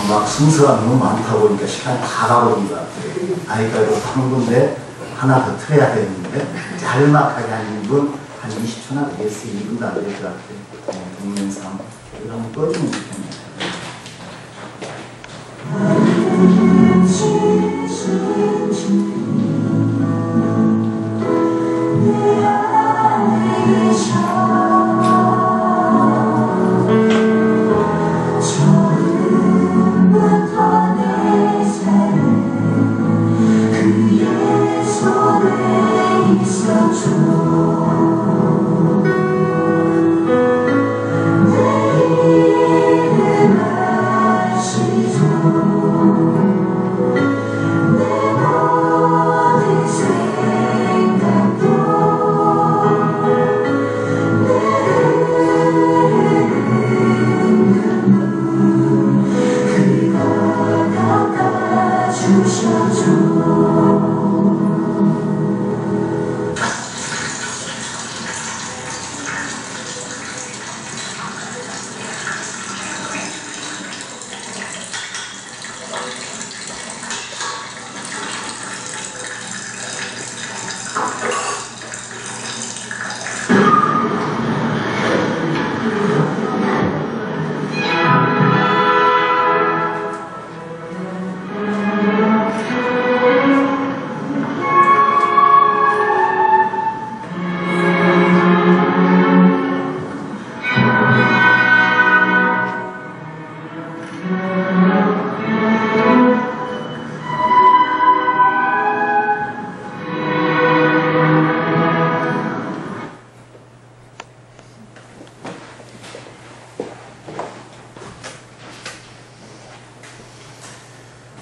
막 순서가 너무 많다 보니까 시간이 다 가버린 것 같아요. 아이가 이거 한 군데 하나 더 틀어야 되는데 짤막하게 한 2분, 한 20초나 되겠어요. 2분도 안 될 것 같아요. 동영상 이거 한번 꺼주면 좋겠네요.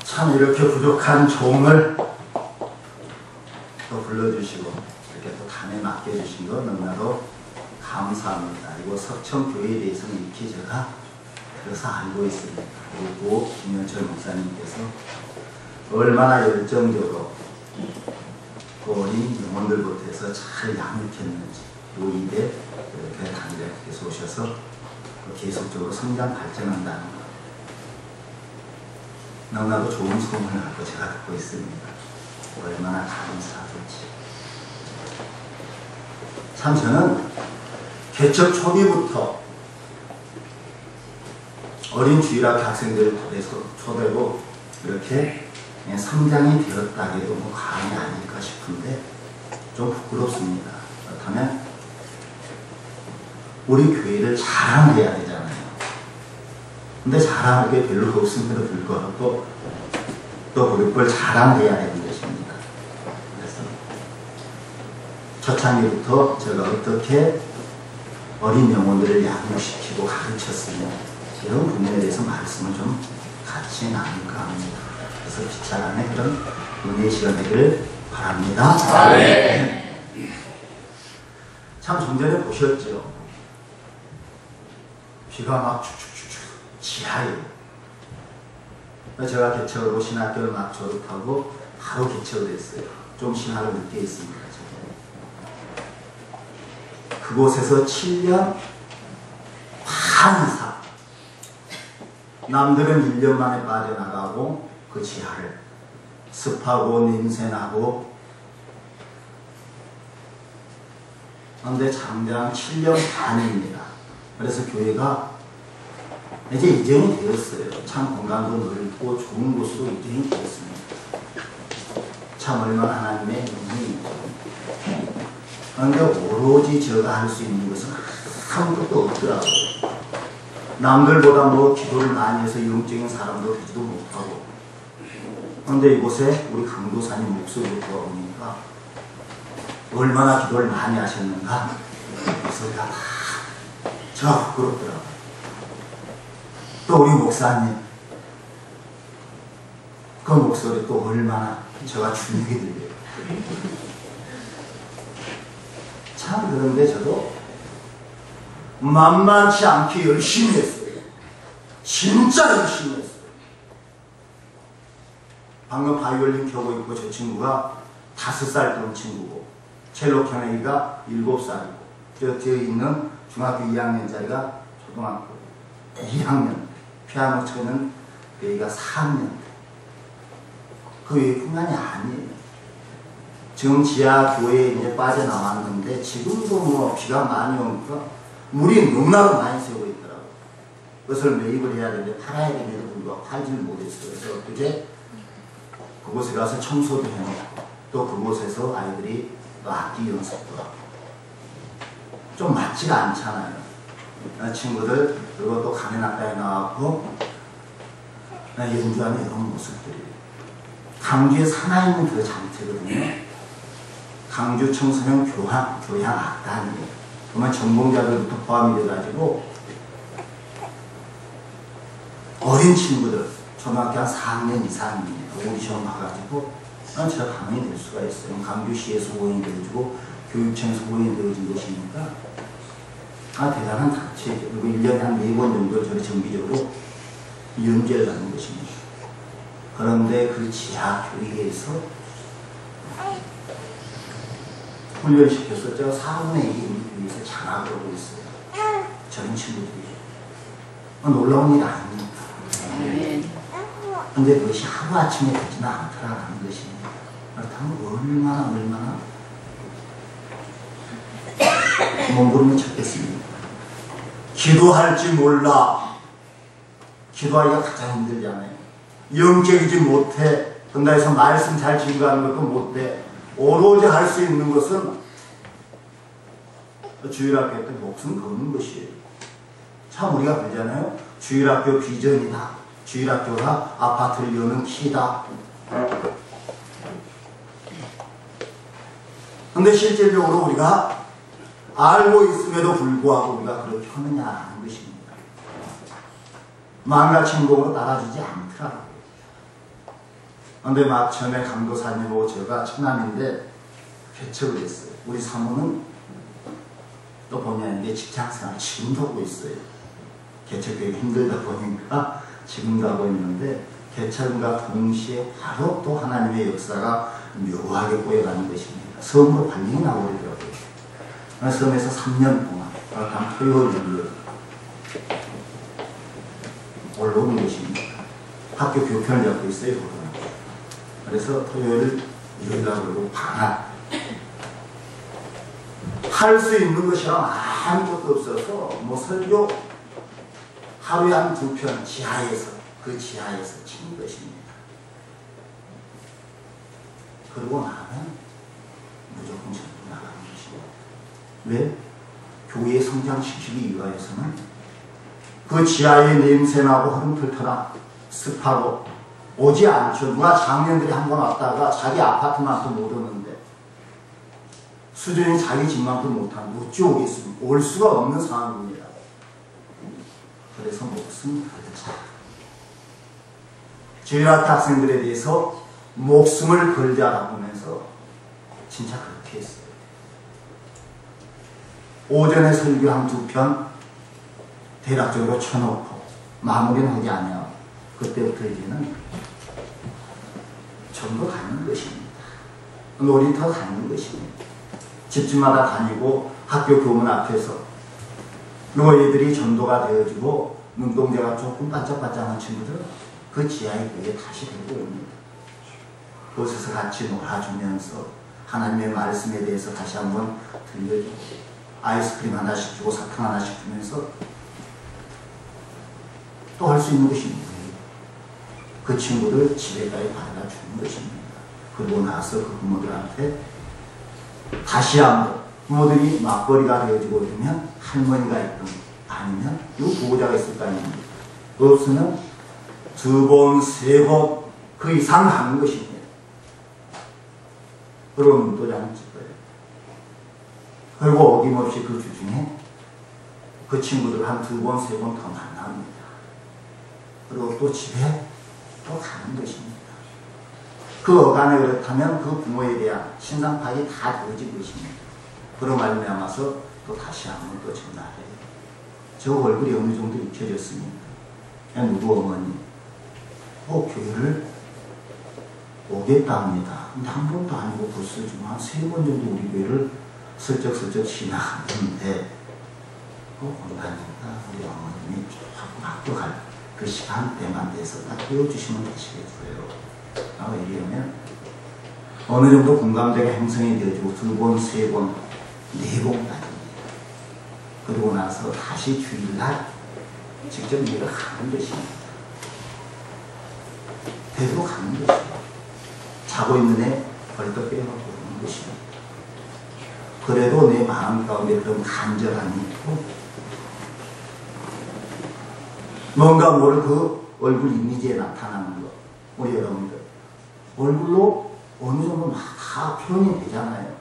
참 이렇게 부족한 종을 또 불러주시고 이렇게 또 단에 맡겨주신 거 너무나도 감사합니다. 그리고 석천교회에 대해서는 익히 제가 그래서 알고 있습니다. 그리고 김현철 목사님께서 얼마나 열정적으로 어린 영혼들부터 잘 양육했는지 요 일에 이렇게 단장께서 오셔서 계속적으로 성장 발전한다는 것 너무나도 좋은 소문을 갖고 제가 듣고 있습니다. 얼마나 감사하든지. 참 저는 개척 초기부터 어린 주일학교 학생들을 초대로 이렇게 성장이 되었다 해도 뭐 과언이 아닐까 싶은데 좀 부끄럽습니다. 그렇다면 우리 교회를 자랑해야 되잖아요. 근데 자랑할 게 별로 없음에도 불구하고 또 우리 걸 자랑해야 되는 것입니다. 그래서 초창기부터 제가 어떻게 어린 영혼들을 양육시키고 가르쳤으며 이런 부분에 대해서 말씀을 좀 같이 나눌까 합니다. 그래서 기차간에 그런 은혜의 시간 되기를 바랍니다. 네. 참 좀 전에 보셨죠? 비가 막 축축축축 지하에 제가 개척으로 신학교를 막 졸업하고 바로 개척을 했어요. 좀 신학을 늦게 했습니다. 그곳에서 7년 반 이상 남들은 1년 만에 빠져나가고 그 지하를 습하고 냄새나고 그런데 장장 7년 반입니다. 그래서 교회가 이제 이전이 되었어요. 참 공간도 넓고 좋은 곳으로 이전이 되었습니다. 참 얼마나 하나님의 은혜입니다. 그런데 오로지 제가 할 수 있는 것은 아무것도 없더라고요. 남들보다 뭐 기도를 많이 해서 영적인 사람도 되지도 못하고 그런데 이곳에 우리 강도사님 목소리를 들어보니까 얼마나 기도를 많이 하셨는가 목소리가 다 저 부끄럽더라고요. 또 우리 목사님 그 목소리 또 얼마나 제가 주눅이 들려요. 참 그런데 저도 만만치 않게 열심히 했어요. 진짜 열심히 했어요. 방금 바이올린 켜고 있고 저 친구가 5살 된 친구고 첼로 켜내기가 7살이고 저 뒤에 있는 중학교 2학년짜리가 초등학교 2학년 피아노 치는 여기가 4학년 그 외뿐만이 아니에요. 지금 지하 교회에 이제 빠져나왔는데 지금도 뭐 비가 많이 오니까 물이 너무나도 많이 새고 있더라고요. 그것을 매입을 해야 되는데 팔아야 되는데도 불구하고 팔지를 못했어요. 그래서 어떻게 그곳에 가서 청소도 해놓고 또 그곳에서 아이들이 또 악기 연습도 하고 좀 맞지가 않잖아요. 친구들 그리고 또 가네나까지 나왔고 연주하는 이런 모습들이 강주에 산하있는 그 장체거든요. 강주 청소년 교향악단이에요. 정말 전공자들부터 포함이 돼가지고 어린 친구들 초등학교 한 4학년 이상이에요. 오디션 봐가지고 제가 당연히 될 수가 있어요. 강주시에서 후원이 되어지고 교육청에서 후원이 되어진 것이니까 대단한 단체죠. 그리고 1년에 한 4번 정도 저를 정기적으로 연주를 하는 것입니다. 그런데 그 지하 교회에서 훈련시켜서 제가 4분의 2이 우리 교회에서 장악을 하고 있어요. 저런 친구들이. 놀라운 일 아닙니까? 근데 그것이 하루아침에 되지는 않더라는 것입니다. 그렇다면 얼마나 몸부림을 쳤겠습니까? 기도할지 몰라. 기도하기가 가장 힘들잖아요. 영적이지 못해. 근다해서 말씀 잘 증거하는 것도 못해. 오로지 할 수 있는 것은 주일학교 때 목숨 거는 것이에요. 참 우리가 그러잖아요. 주일학교 비전이다. 주일학교가 아파트를 여는 키다. 근데 실질적으로 우리가 알고 있음에도 불구하고 우리가 그렇게 하느냐는 것입니다. 마음과 침공으로 따라주지 않더라고요. 근데 막 처음에 강도사님하고 제가 처남인데 개척을 했어요. 우리 사모는 또 본의아닌데 직장생활 지금도 하고 있어요. 개척되기 힘들다 보니까 지금도 하고 있는데 개척과 동시에 바로 또 하나님의 역사가 묘하게 보여가는 것입니다. 섬으로 발령이 나오더라고요. 섬에서 3년 동안 단 토요일 올라오는 것입니다. 학교 교편을 잡고 있어요. 그래서 토요일, 일요일날 그러고 방학 할 수 있는 것이랑 아무것도 없어서 뭐 설교 하루에 한 2편 지하에서 그 지하에서 치는 것입니다. 그러고 나면 무조건 전부 나가는 것입니다. 왜? 교회에 성장시키기 위하여서는 그 지하의 냄새나고 흐름틀터나 습하고 오지 않죠. 누가 장년들이 한 번 왔다가 자기 아파트만큼 못 오는데 수준이 자기 집만큼 못하면 어찌 오겠습니까? 올 수가 없는 상황입니다. 그래서 목숨 걸자. 주일학교 학생들에 대해서 목숨을 걸자라고 하면서 진짜 그렇게 했어요. 오전에 설교 한 2편 대략적으로 쳐놓고 마무리는 하지 않아요. 그때부터 이제는 전부 가는 것입니다. 놀이터 가는 것입니다. 집집마다 다니고 학교 교문 앞에서 그리고 얘들이 전도가 되어지고 눈동자가 조금 반짝반짝한 친구들 그 지하에 그게 다시 되고 옵니다. 그곳에서 같이 놀아주면서 하나님의 말씀에 대해서 다시 한번 들려주고 아이스크림 하나씩 주고 사탕 하나씩 주면서 또 할 수 있는 것입니다. 그 친구들 집에까지 가져다 주는 것입니다. 그러고 나서 그 부모들한테 다시 한번 부모들이 맞벌이가 되어지고 있으면 할머니가 있든 아니면 이 보호자가 있을 거 아닙니까? 없으면 2번, 3번 그 이상 가는 것입니다. 그러면 또 장칠 거예요. 그리고 어김없이 그 주중에 그 친구들 한 2번, 3번 더 만납니다. 그리고 또 집에 또 가는 것입니다. 그 어간에 그렇다면 그 부모에 대한 신상 파악이 다 되어진 것입니다. 그로 말미암아서 또 다시 한번 또 전화해요. 저 얼굴이 어느 정도 익혀졌습니까? 누구 어머니? 교회를 오겠답니다. 근데 한 번도 아니고 벌써 좀 한 3번 정도 우리 교회를 슬쩍슬쩍 지나갔는데 온다니까 우리 어머님이 조금 학교 갈 그 시간대만 돼서 딱 배워주시면 되시겠어요. 왜냐하면 어느 정도 공감대가 형성이 되어지고 2번, 3번, 4번까지 그러고 나서 다시 주일날 직접 내가 가는 것입니다. 되도록 가는 것입니다. 자고 있는 애 벌떡 깨어놓고 그러는 것입니다. 그래도 내 마음 가운데 그런 간절함이 있고 뭔가 모를 그 얼굴 이미지에 나타나는 것, 우리 여러분들 얼굴로 어느 정도 다 표현이 되잖아요.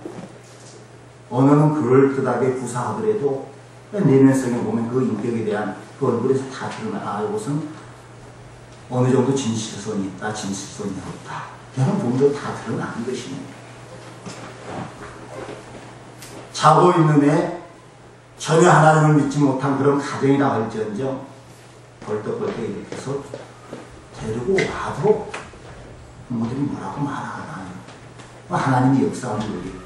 어느는 그럴듯하게 구사하더라도 내면성에 보면 그 인격에 대한 그 얼굴에서 다 드러나. 이것은 어느 정도 진실성이 있다, 진실성이 없다. 이런 부분도 다 드러나는 것입니다. 자고 있는 애 전혀 하나님을 믿지 못한 그런 가정이라 할지언정 벌떡벌떡 이렇게 해서 데리고 와도 부모들이 뭐라고 말 안 하요. 하나님이 역사하는 거겠죠.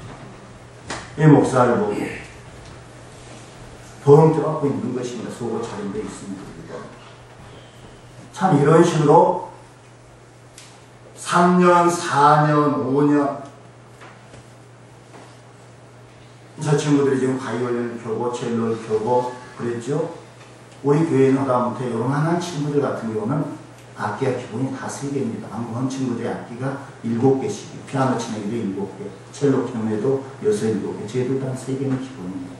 이 목사를 보고 덩 떠갖고 있는 것입니다. 속옷 차림되어 있습니다. 참 이런 식으로 3년, 4년, 5년 저 친구들이 지금 바이올린을 켜고 첼로를 켜고 그랬죠. 우리 교회는 하다못해 요만한 친구들 같은 경우는 악기가 기본이 다 3개입니다. 한국은 친구들의 악기가 7개씩, 피아노 치는 애도 7개, 첼로 치는 애도 6, 7개, 저희들도 한 3개는 기본입니다.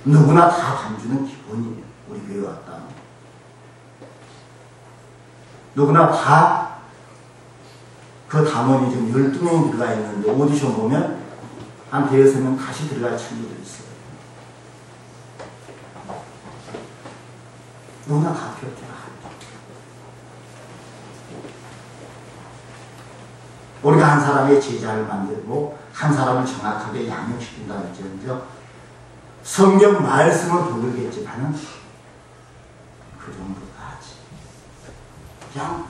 누구나 다 반주는 기본이에요. 우리 교회 왔다. 누구나 다 그 담원이 지금 12명이 들어가 있는데 오디션 보면 한 5-6명 다시 들어갈 친구들이 있어요. 누구나 다 필요해요. 우리가 한 사람의 제자를 만들고 한 사람을 정확하게 양육시킨다 할지언정 성경 말씀은 부르겠지만은 그 정도까지 그냥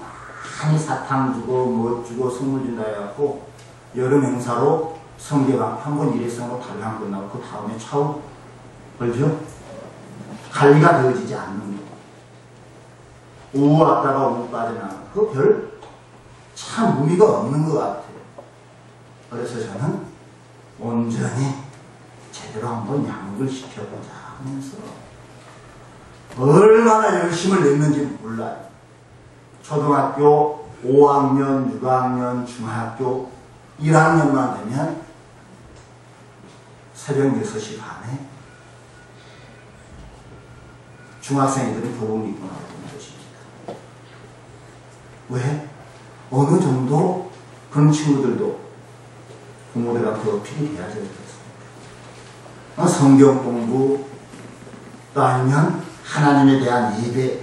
많이 사탕 주고 뭐 주고 선물 준다 해갖고 여름 행사로 성경 한 번 일회성으로 달랑 한 번 나오고 그 다음에 차후 그렇죠? 관리가 되어지지 않는 거. 오후 왔다가 오후 빠져나가는 그 별 참 의미가 없는 것 같아요. 그래서 저는 온전히 제대로 한번 양육을 시켜보자 하면서 얼마나 열심을 냈는지 몰라요. 초등학교 5학년, 6학년, 중학교 1학년만 되면 새벽 6시 반에 중학생들은 교복을 입고 나오는 것입니다. 왜? 어느 정도 그런 친구들도 부모들한테 어필이 돼야지 그렇습니다. 성경 공부, 또 아니면 하나님에 대한 예배,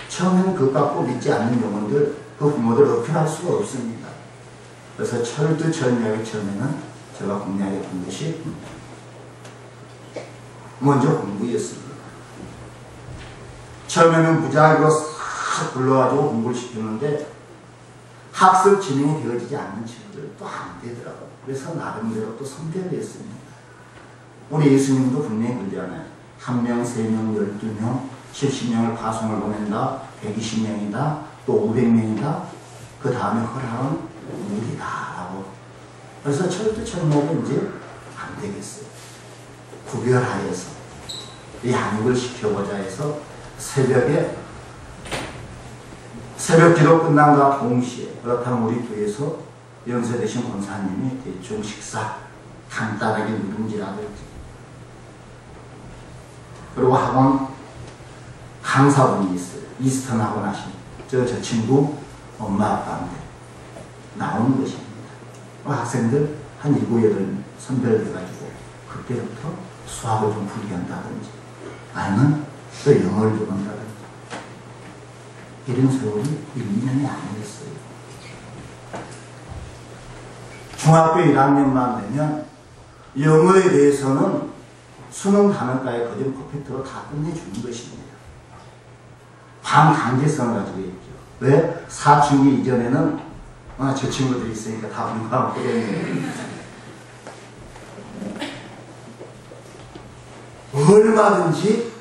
처음에는 그것 갖고 믿지 않는 영혼들, 그 부모들 어필할 수가 없습니다. 그래서 철두철미하게 처음에는 제가 공략했던 것이 먼저 공부였습니다. 처음에는 무작위로 싹 불러가지고 공부를 시키는데 학습 진행이 되어지지 않는 친구들 또 안 되더라고요. 그래서 나름대로 또 선별을 했습니다. 우리 예수님도 분명히 그러잖아요. 1명, 3명, 12명, 70명을 파송을 보낸다, 120명이다, 또 500명이다, 그 다음에 허락은 무리다라고. 그래서 철두철미하게 이제 안 되겠어요. 구별하여서 양육을 시켜보자 해서 새벽 기도 끝난과 동시에 그렇다면 우리 교회에서 연세 되신 권사님이 대충 식사 간단하게 누룽지라든지 그리고 학원 강사분이 있어요. 이스턴 학원 하신 저 친구 엄마 아빠인데 나오는 것입니다. 학생들 한 7, 8 선별돼가지고 그때부터 수학을 좀 풀게 한다든지 아니면 또 영어를 좀 한다든지 이런 세월이 1, 2년이 아니었어요. 중학교 1학년만 되면 영어에 대해서는 수능 단원까지 거진 퍼펙트로 다 끝내주는 것입니다. 반강제성을 가지고 있죠. 왜? 사춘기 이전에는 저 친구들이 있으니까 다 공부하고 그랬는데 얼마든지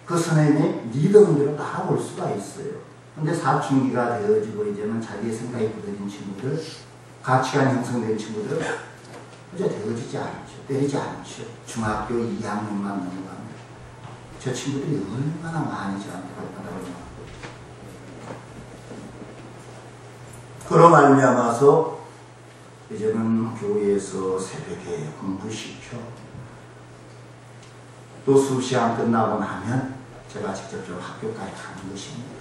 그 선생님이 리더로 나아올 수가 있어요. 근데 사춘기가 되어지고 이제는 자기의 생각이 굳어진 친구들, 가치관이 형성된 친구들은 이제 되어지지 않죠. 때리지 않죠. 중학교 2학년만 넘어가면 저 친구들이 얼마나 많이 저한테 발바닥을 그로 말미암아서 이제는 교회에서 새벽에 공부시켜 또 수시간 끝나고 나면 제가 직접적으로 학교까지 가는 것입니다.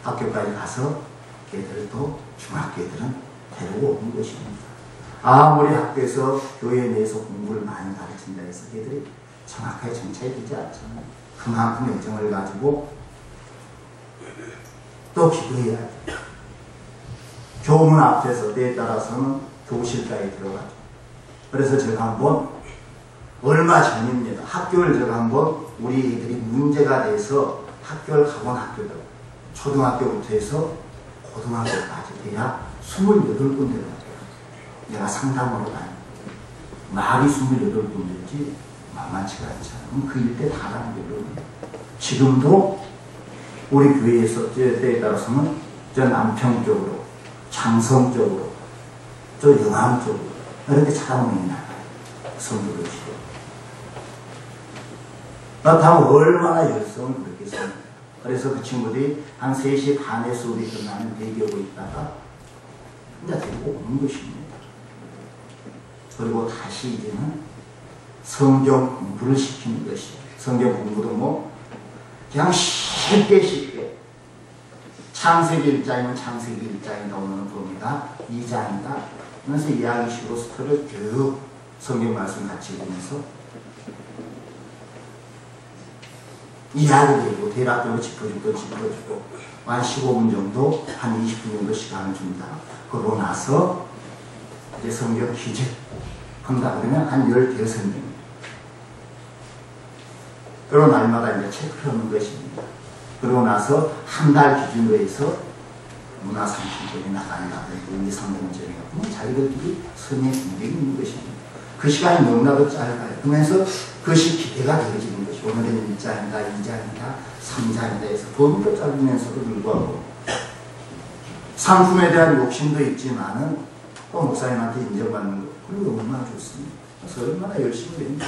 학교까지 가서 걔들도 중학교 애들은 데리고 오는 것입니다. 아무리 학교에서 교회 내에서 공부를 많이 가르친다 해서 걔들이 정확하게 정착이 되지 않잖아요. 그만큼 애정을 가지고 또 기도해야 돼요. 교문 앞에서 때에 따라서는 교실까지 들어가죠. 그래서 제가 한번 얼마 전입니다. 학교를 제가 한번 우리 애들이 문제가 돼서 학교를 가본 학교들 초등학교부터 해서 고등학교까지 돼야 28군데를 내가 상담으로 다니고 말이 28군데지 만만치가 않잖아요. 그 일대 다 다니거든요. 지금도 우리 교회에서 때에 따라서는 저 남평 쪽으로 장성 쪽으로 저 영암 쪽으로 이렇게 차량이 나가요. 성도들 치료. 그렇다면 얼마나 열성을 그렇게 씁니까? 그래서 그 친구들이 한 3시 반에 수업이 끝나면 대기하고 있다가 이제 데리고 오는 것입니다. 그리고 다시 이제는 성경 공부를 시키는 것이에요. 성경 공부도 뭐 그냥 쉽게 창세기 1장이면 창세기 1장이다 오늘은 봅니다. 2장이다. 그래서 이야기식으로 스토리를 쭉 성경 말씀 같이 읽으면서 이야기되고 대략적으로 짚어주고 한 15분 정도 한 20분 정도 시간을 줍니다. 그러고 나서 이제 성경 퀴즈 한다 그러면 한 15명 그런 날마다 이제 체크를 하는 것입니다. 그러고 나서 한 달 기준으로 해서 문화상품권이 나간다든지 의미상품권이 나가면 자기들끼리 선의 분쟁이 있는 것입니다. 그 시간이 너무나도 짧아요. 그러면서 그것이 기대가 되어지는 것이 오늘은 1장이다, 2장이다, 3장이다 해서 범위도 짧으면서도 불구하고 상품에 대한 욕심도 있지만은 또 목사님한테 인정받는 것 그리고 얼마나 좋습니다. 그래서 얼마나 열심히 됩니다.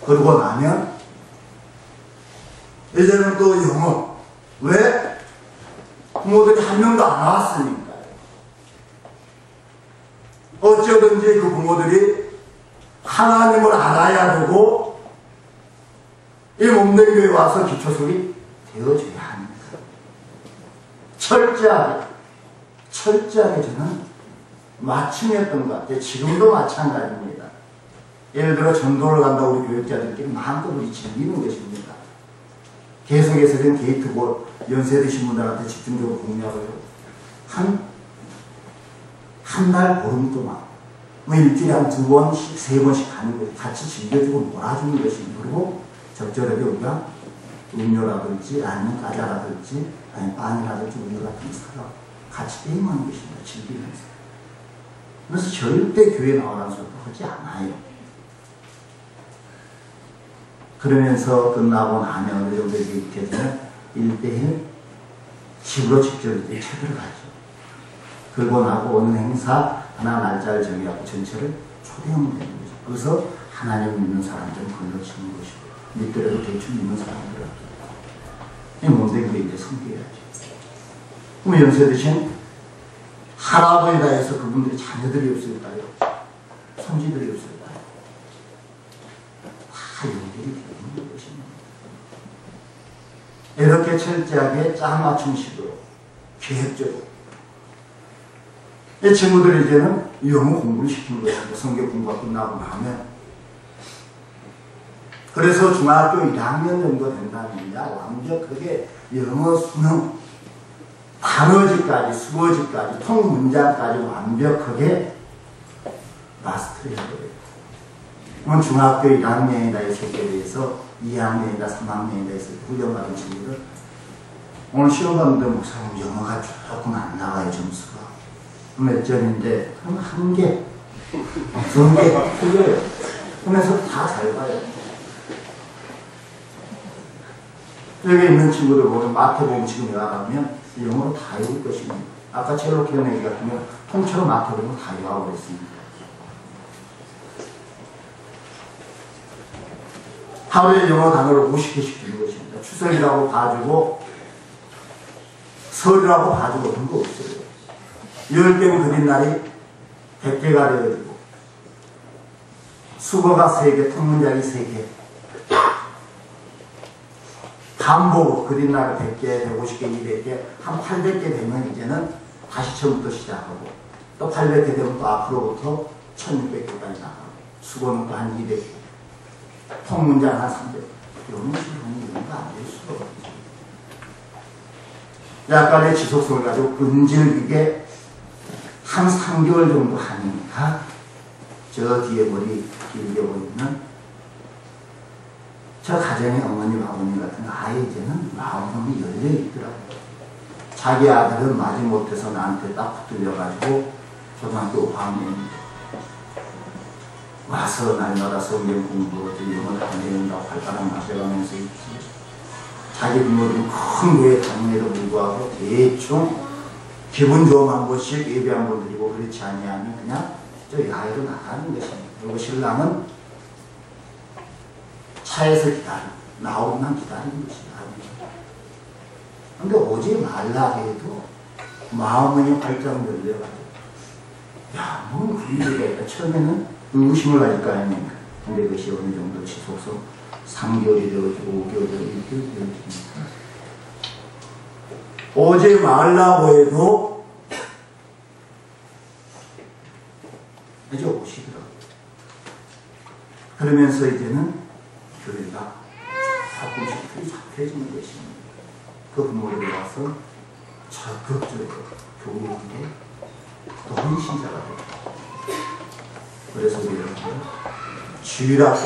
그러고 나면 이제는 또 영어 왜? 부모들이 한 명도 안 나왔으니까 어쩌든지 그 부모들이 하나님을 알아야 되고 이 몸된 교회에 와서 기초수업이 되어줘야 합니다. 철저하게 저는 맞춤이었던 것 같아요. 지금도 마찬가지입니다. 예를 들어 전도를 간다고 우리 교육자들끼리 마음껏 우리 즐기는 것입니다. 계속해서 된 게이트볼 연세 드신 분들한테 집중적으로 공략을 한 달 보름 동안 뭐 일주일에 한 2번씩 3번씩 가는 거예요. 같이 즐겨주고 놀아주는 것입니다. 그리고 적절하게 우리가 음료라든지 아니면 과자라든지 아니면 빵이라든지 음료 같은 거 사서 같이 게임하는 것입니다. 즐기면서. 그래서 절대 교회 나오라는 소리도 하지 않아요. 그러면서 끝나고 나면 어느 정도 이렇게 되면 1대1 집으로 직접 책을 가죠. 그러고 나고 어느 행사 하나 날짜를 정해갖고 전체를 초대하면 되는 거죠. 그래서 하나님 믿는 사람들은 걸러치는 것이고 믿더라도 대충 믿는 사람들은 이 몸되게 이제 섬겨야죠. 그럼 연세 드신 할아버지다 해서 그분들이 자녀들이 없을까요? 손지들이 없을까요? 다 연결이 되는 것입니다. 이렇게 철저하게 짝맞춤식으로 계획적으로 이 친구들이 이제는 영어 공부를 시키는 것입니다. 성경 공부가 끝나고 나면. 그래서 중학교 1학년 정도 된다면 완벽하게 영어, 수능, 단어지까지, 수어지까지, 통문장까지 완벽하게 마스터를 해야 돼요. 그럼 중학교 1학년이다 했을 때에 대해서 2학년이다, 3학년이다 했을 때 훈련받은 친구들 오늘 시험 봤는데 목사님 영어가 조금 안 나와요, 점수가. 몇 점인데 그럼 한 개, 2개 틀려요. 그러면서 다 잘 봐요. 여기 있는 친구들 보면 마태복음 지금 요약하면 영어로 다 읽을 것입니다. 아까 첼로키온 얘기 같으면 통째로 마태복음 다 요약하고 있습니다. 하루에 영어 단어를 50개씩 주는 것입니다. 추석이라고 봐주고 설이라고 봐주고 그런 거 없어요. 10개면 그린 날이 100개가 되어지고 수거가 3개, 통문장이 3개, 반복 그린 날이 100개, 150개, 200개, 한 800개 되면 이제는 다시 처음부터 시작하고 또 800개 되면 또 앞으로부터 1600개까지 나가고 수거는 또 한 200개, 통문장 한 300개. 이런 식으로 이런 거 안 될 수가 없죠. 약간의 지속성을 가지고 끈질기게 한 3개월 정도 하니까 저 뒤에 머리 길게 보이는 저 가정의 어머님, 아버님 같은 아이 이제는 마음이 열려 있더라고요. 자기 아들은 마지못해서 나한테 딱 붙들려가지고 초등학교 5학년 와서 날마다 성경 공부, 영어를 다녀온다고 발가락 나대가면서 있지. 자기 부모들은 큰 교회 다니에도 불구하고 대충 기분 좋으면 한 번씩 예배 한 번 드리고 그렇지 아니하면 그냥 저 야외로 나가는 것입니다. 그리고 신랑은 차에서 나오기만 기다리는 것이다. 근데 오지 말라 해도 마음이 활짝 열려가지고 야, 뭔 그런 얘기가 있다. 처음에는 의구심을 가질 거 아닙니까? 근데 그것이 어느 정도 지속성 3개월이 되어지고 5개월이 되어지고 6개월이 되어지니까 오지 말라고 해도 이제 오시더라고요. 그러면서 이제는 교회가 조금씩 틀이 잡혀지는 것입니다. 그 부모들이 와서 적극적으로 교육에 또 신자가 됩니다. 그래서 우리 여러분들 주일학교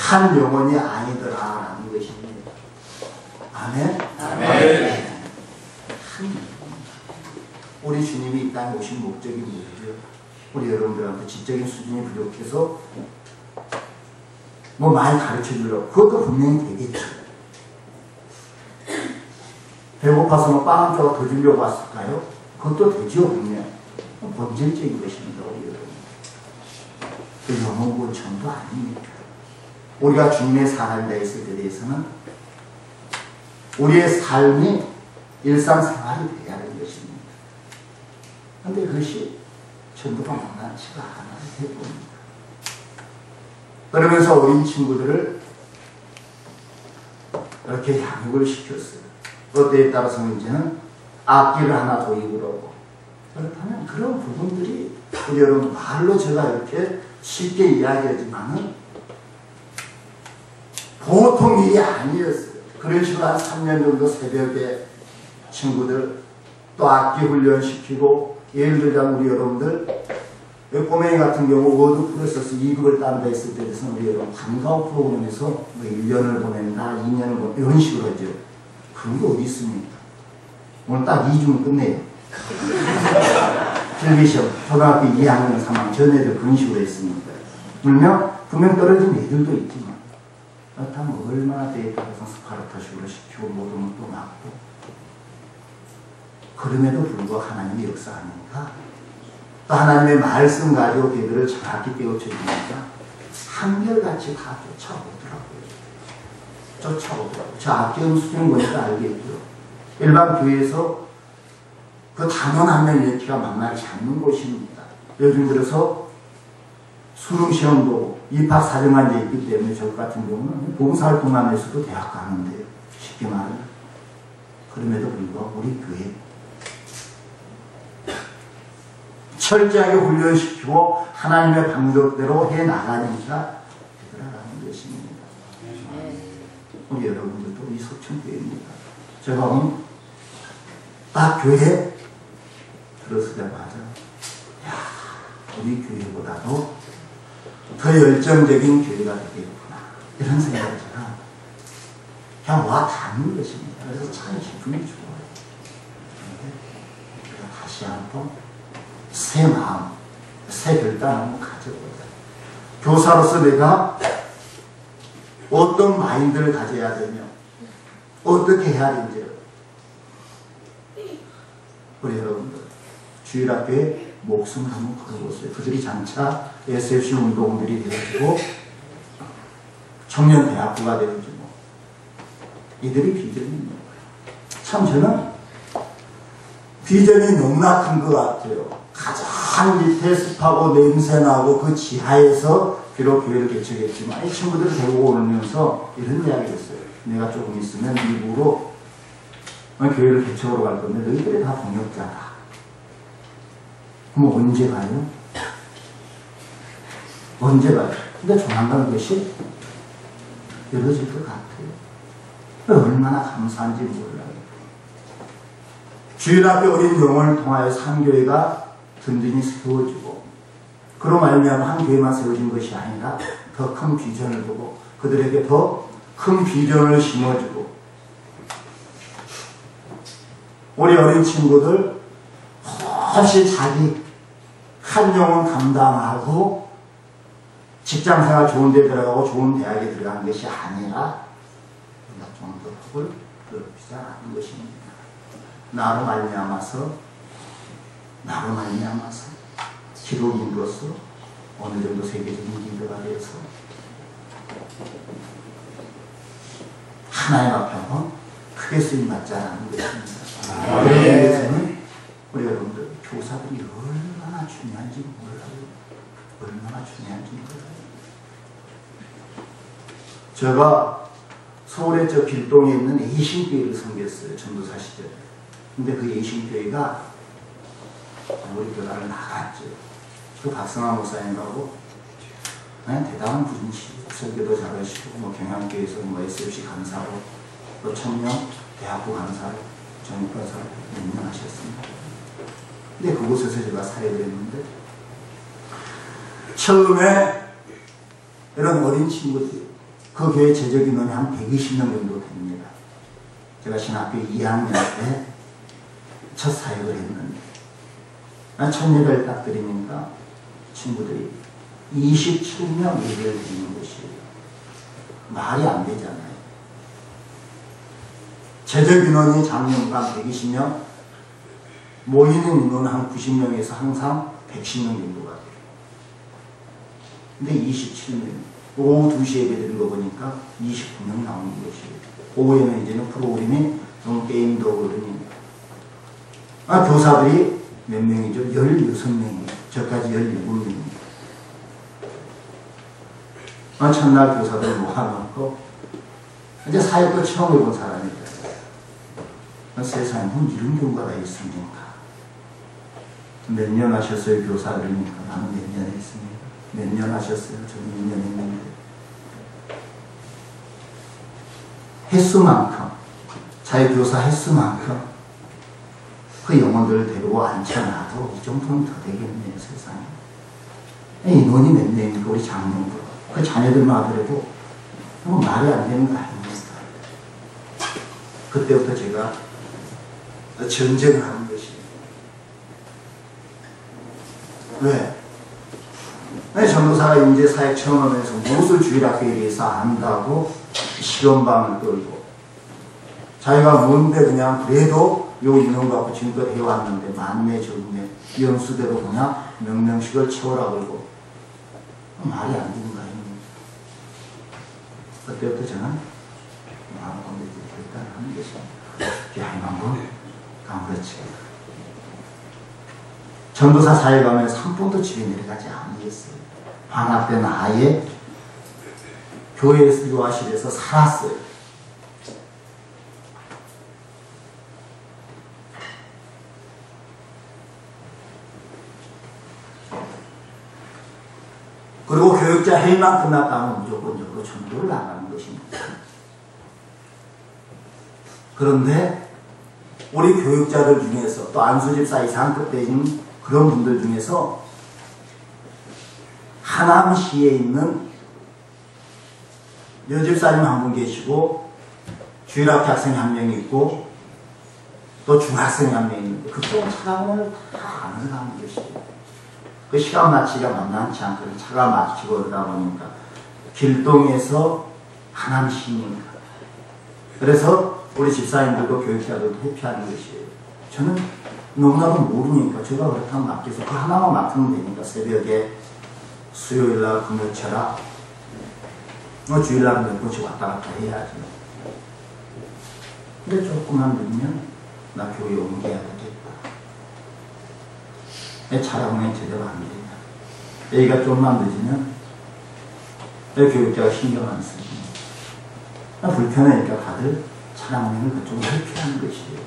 한 영혼이 아니더라라는 것입니다. 아멘? 아멘. 우리 주님이 이 땅에 오신 목적이 뭐예요? 우리 여러분들한테 지적인 수준이 부족해서 뭐 많이 가르쳐 주려고 그것도 분명히 되겠죠. 배고파서 뭐 빵 한 조각 더 주려고 왔을까요? 그것도 되죠, 분명. 본질적인 것입니다, 우리 여러분. 그 영혼권천도 아닙니까? 우리가 주님의 사람이라 했을 때 대해서는 우리의 삶이 일상생활이 되어야 하는 것입니다. 그런데 그것이 전부가 만만치가 않아야 됩니다. 그러면서 어린 친구들을 이렇게 양육을 시켰어요. 그때에 따라서는 이제는 악기를 하나 도입을 하고 그렇다면 그런 부분들이 우리 여러분 말로 제가 이렇게 쉽게 이야기하지만은 보통 일이 아니었어요. 그런 식으로 한 3년 정도 새벽에 친구들 또 악기 훈련시키고 예를 들자면 우리 여러분들 꼬맹이 같은 경우 워드 프로세스 2급을 딴다 했을 때 대해서는 우리 여러분 방과후 프로그램에서 뭐 1년을 보낸다 2년을 보낸다 이런 식으로 하죠. 그런 게 어디 있습니까? 오늘 딱 2주면 끝내요. 필기시험 초등학교 2학년 3학년 전 애들 그런 식으로 했습니다. 분명 떨어진 애들도 있지만 그렇다면 얼마나 데이터에서 스파르타식으로 시키고 모든 것도 맞고 그럼에도 불구하고 하나님의 역사하니까 또 하나님의 말씀 가지고 걔들을 정확히 깨우쳐주니까 한결같이 다 쫓아오더라고요. 저 악기음 수준을 보니까 알겠죠. 일반 교회에서 그 단원 한 명 이렇게가 만만치 않는 곳입니다. 요즘 들어서 수능시험도 입학사정관제 있기 때문에 저 같은 경우는 봉사활동하면서도 대학 가는데요. 쉽게 말하면. 그럼에도 불구하고 우리 교회 철저하게 훈련시키고 하나님의 방법대로 해나가니까 되더라라는 것입니다. 우리 여러분들도 우리 석천교회입니다. 제가 오늘 딱 교회에 들어서자마자 야, 우리 교회보다도 더 열정적인 교회가 되겠구나 이런 생각을 제가 그냥 와 닿는 것입니다. 그래서 참 기분이 좋아요. 그런데 다시 한번 새 마음, 새 결단을 한번 가져보자. 교사로서 내가 어떤 마인드를 가져야 되며 어떻게 해야 되는지를 우리 여러분들 주일학교에 목숨을 한번 걸어보세요. 그들이 장차 SFC 운동들이 되어지고 청년대학부가 되어지고 이들이 비전이 있는 거예요. 참 저는 비전이 너무나 큰 것 같아요. 가장 밑에 습하고 냄새나고 그 지하에서 비록 교회를 개척했지만 이 친구들을 데리고 오면서 이런 이야기를 했어요. 내가 조금 있으면 미국으로 교회를 개척으로 갈 건데 너희들이 다 동역자다. 그럼 언제 가요? 언제 가요? 근데 조만간 그것이 이루어질 것 같아요. 얼마나 감사한지 몰라요. 주일학교 어린 영혼을 통하여 한교회가 든든히 세워지고 그로 말미암아 한 교회만 세워진 것이 아니라 더 큰 비전을 보고 그들에게 더 큰 비전을 심어주고 우리 어린 친구들 혹시 자기 한 영혼 감당하고 직장생활 좋은 데 들어가고 좋은 대학에 들어가는 것이 아니라 우리가 좀 더 폭을 넓히자는 것입니다. 나로 말미암아서 기독인으로서 어느 정도 세계적인 리더가 되어서 하나님 앞에 크게 쓰임받자라는 것입니다. 그런 의미에서는 우리 여러분들 교사들이 얼마나 중요한지 몰라요. 얼마나 중요한지 몰라요. 제가 서울의 저 길동에 있는 예신교회를 섬겼어요. 전도사 시절에. 근데 그 예신교회가 우리 교단을 나갔죠. 그 박성환 목사님하고 대단한 분이시고 설교도 잘하시고 경향교회에서 SFC 강사로 또 청년 대학부 강사로 정육과사로 몇 년 하셨습니다. 근데 그곳에서 제가 사역을 했는데 처음에 이런 어린 친구들 그 교회 재적 인원이 한 120명 정도 됩니다. 제가 신학교 2학년 때 첫 사역을 했는데 첫 예배를 딱 드리니까 친구들이 27명 예배를 드리는 것이에요. 말이 안 되잖아요. 재적 인원이 작년간 120명, 모이는 인원은 한 90명에서 항상 110명 정도가 돼요. 근데 27명, 오후 2시에 예배 드린 거 보니까 29명 나오는 것이에요. 오후에는 이제는 프로그램이 좀 게임도 그러니 교사들이 몇 명이죠? 16명이에요. 저까지 17명입니다. 첫날 교사들 모아놓고 이제 사역도 처음 해본 사람이다. 세상에 뭐 이런 경우가 다 있습니까? 몇 년 하셨어요? 교사 그러니까 나는 몇 년 했습니다. 몇 년 하셨어요? 저는 2년 했는데 횟수만큼 자유교사 횟수만큼 그 영혼들을 데리고 앉혀놔도 이 정도는 더 되겠네요. 세상에 인원이 몇 명입니까? 우리 장년들 그 자녀들만 하더라도 말이 안 되는 거 아닙니까? 그때부터 제가 전쟁을 하는 것이에요. 왜? 전도사가 이제 사역 처음 하면서 무엇을 주일학교에 대해서 안다고 시험방을 끌고 자기가 뭔데 그냥 그래도 요 인원 갖고 지금껏 해왔는데 만매 적네 연수대로 그냥 명령식을 채워라 그러고 말이 안 되는 거 아닙니까? 그때부터 저는 마음껏 결단을 하는 것입니다. 야이만고 그렇지. 전도사 사회 가면 3분도 집에 내려가지 않으겠어요. 방학 때는 아예 교회에서 요하실에서 살았어요. 그리고 교육자 회의만 끝났다면 무조건적으로 전도를 나가는 것입니다. 그런데 우리 교육자들 중에서 또 안수집사 이상급 되는 그런 분들 중에서 하남시에 있는 여집사님 한 분 계시고 주일학교 학생이 한 명 있고 또 중학생이 한 명 있는데 그쪽은 차가움을 다 아는 사람이 계시고 그 시간 맞추기가 만만치 않거든요. 차가 맞추고 그러다 보니까 길동에서 하나님 신이니까. 그래서 우리 집사님들도 교육자들도 회피하는 것이에요. 저는 너무나도 모르니까 제가 그렇다면 맡겨서 그 하나만 맡으면 되니까 새벽에 수요일날 금요일처럼 주일날 몇 번씩 왔다 갔다 해야지. 근데 조금만 늦으면 나 교회 옮겨야 되겠다. 내 차량운행 제대로 안 되냐. 여기가 좀만 늦으면 내 교육자가 신경 안 쓰지. 불편하니까 다들 차량운행을 그쪽으로 회피하는 것이에요.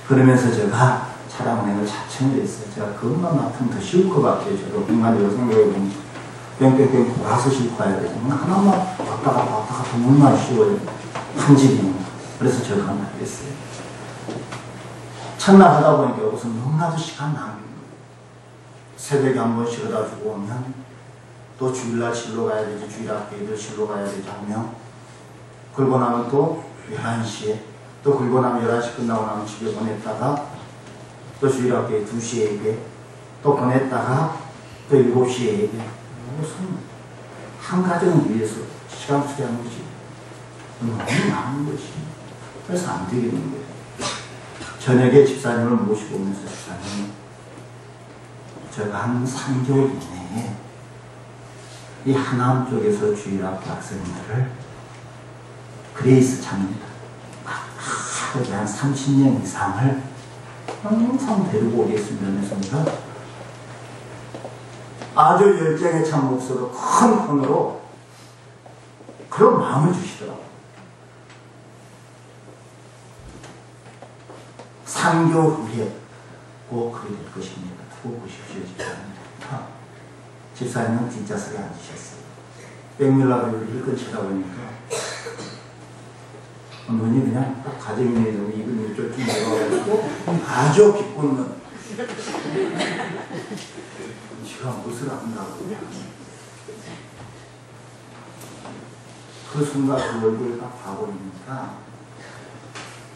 그러면서 제가 차량운행을 자청을 했어요. 제가 그것만 맡으면 더 쉬울 것 같아요. 저도 인간적으로 생각해보면 뺑뺑뺑 돌아서 싣고 가야 되죠. 하나만 왔다 갔다 얼마나 쉬워요. 한 집이면. 그래서 제가 맡겼어요. 첫날 하다 보니까 우선 너무나도 시간 낭비. 새벽에 한 번씩 얻어 주고 오면 또 주일날 실로 가야 되지. 주일학교에도 실로 가야 되지 하면 그러고 나면 또 11시에 또 그러고 나면 11시 끝나고 나면 집에 보냈다가 또 주일학교에 2시에 예배 또 보냈다가 또 7시에 예배. 무슨 한 가정을 위해서 시간 투자하는 것이 너무 많은 것이. 그래서 안 되겠는 거예요. 저녁에 집사님을 모시고 오면서 집사님 제가 한 3개월 이내에 이 하남 쪽에서 주일학교 학생들을 그레이스 창입니다. 하루에 한 30명 이상을 항상 데리고 오겠습니다. 아주 열정에 찬 목소리로 큰 손으로 그런 마음을 주시더라고요. 3개월 후에 꼭 그리 될 것입니다. 두고 보십시오, 집사님. 집사님은 뒷좌석에 앉으셨어요. 백밀라를 일끈 쳐다보니까 눈이 그냥 딱 가정이 내서 입을 이쪽 쭉 내려가지고 아주 기쁜 지가 무엇을 한다고. 그 순간 그 얼굴을 딱 봐버리니까